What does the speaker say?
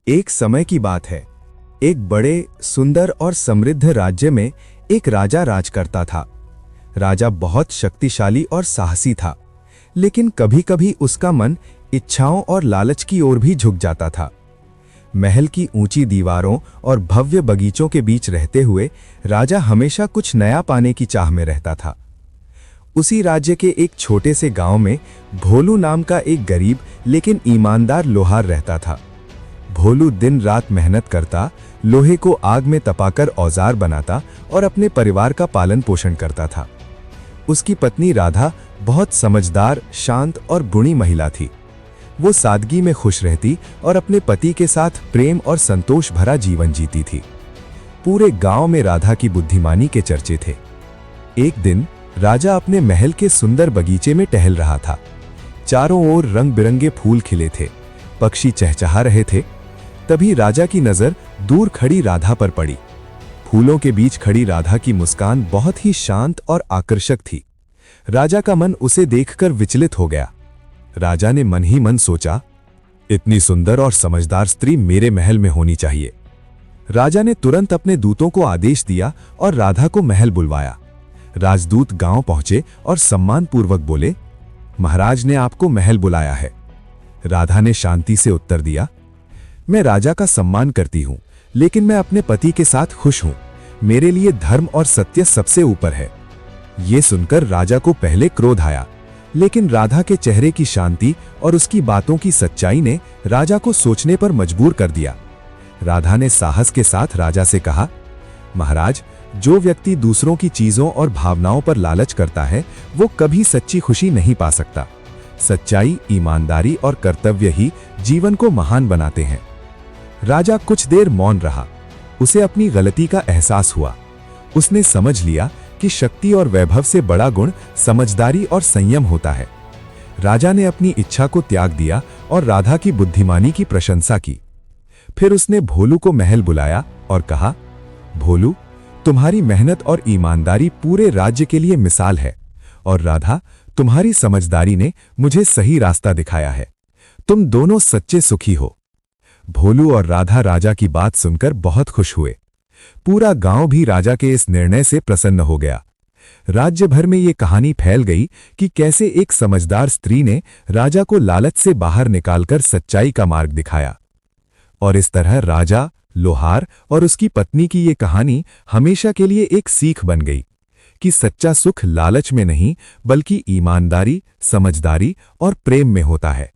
एक समय की बात है। एक बड़े सुंदर और समृद्ध राज्य में एक राजा राज करता था। राजा बहुत शक्तिशाली और साहसी था, लेकिन कभी-कभी उसका मन इच्छाओं और लालच की ओर भी झुक जाता था। महल की ऊंची दीवारों और भव्य बगीचों के बीच रहते हुए राजा हमेशा कुछ नया पाने की चाह में रहता था। उसी राज्य के एक छोटे से गांव में भोलू नाम का एक गरीब लेकिन ईमानदार लोहार रहता था। भोलू दिन रात मेहनत करता, लोहे को आग में तपाकर औजार बनाता और अपने परिवार का पालन पोषण करता था। उसकी पत्नी राधा बहुत समझदार, शांत और गुणी महिला थी। वो सादगी में खुश रहती और अपने पति के साथ प्रेम और संतोष भरा जीवन जीती थी। पूरे गांव में राधा की बुद्धिमानी के चर्चे थे। एक दिन राजा अपने महल के सुंदर बगीचे में टहल रहा था। चारों ओर रंग बिरंगे फूल खिले थे, पक्षी चहचहा रहे थे। तभी राजा की नजर दूर खड़ी राधा पर पड़ी। फूलों के बीच खड़ी राधा की मुस्कान बहुत ही शांत और आकर्षक थी। राजा का मन उसे देखकर विचलित हो गया। राजा ने मन ही मन सोचा, इतनी सुंदर और समझदार स्त्री मेरे महल में होनी चाहिए। राजा ने तुरंत अपने दूतों को आदेश दिया और राधा को महल बुलवाया। राजदूत गांव पहुंचे और सम्मानपूर्वक बोले, महाराज ने आपको महल बुलाया है। राधा ने शांति से उत्तर दिया, मैं राजा का सम्मान करती हूं, लेकिन मैं अपने पति के साथ खुश हूं। मेरे लिए धर्म और सत्य सबसे ऊपर है। यह सुनकर राजा को पहले क्रोध आया, लेकिन राधा के चेहरे की शांति और उसकी बातों की सच्चाई ने राजा को सोचने पर मजबूर कर दिया। राधा ने साहस के साथ राजा से कहा, महाराज, जो व्यक्ति दूसरों की चीजों और भावनाओं पर लालच करता है, वो कभी सच्ची खुशी नहीं पा सकता। सच्चाई, ईमानदारी और कर्तव्य ही जीवन को महान बनाते हैं। राजा कुछ देर मौन रहा। उसे अपनी गलती का एहसास हुआ। उसने समझ लिया कि शक्ति और वैभव से बड़ा गुण समझदारी और संयम होता है। राजा ने अपनी इच्छा को त्याग दिया और राधा की बुद्धिमानी की प्रशंसा की। फिर उसने भोलू को महल बुलाया और कहा, भोलू, तुम्हारी मेहनत और ईमानदारी पूरे राज्य के लिए मिसाल है, और राधा, तुम्हारी समझदारी ने मुझे सही रास्ता दिखाया है। तुम दोनों सच्चे सुखी हो। भोलू और राधा राजा की बात सुनकर बहुत खुश हुए। पूरा गांव भी राजा के इस निर्णय से प्रसन्न हो गया। राज्य भर में ये कहानी फैल गई कि कैसे एक समझदार स्त्री ने राजा को लालच से बाहर निकालकर सच्चाई का मार्ग दिखाया। और इस तरह राजा, लोहार और उसकी पत्नी की ये कहानी हमेशा के लिए एक सीख बन गई कि सच्चा सुख लालच में नहीं, बल्कि ईमानदारी, समझदारी और प्रेम में होता है।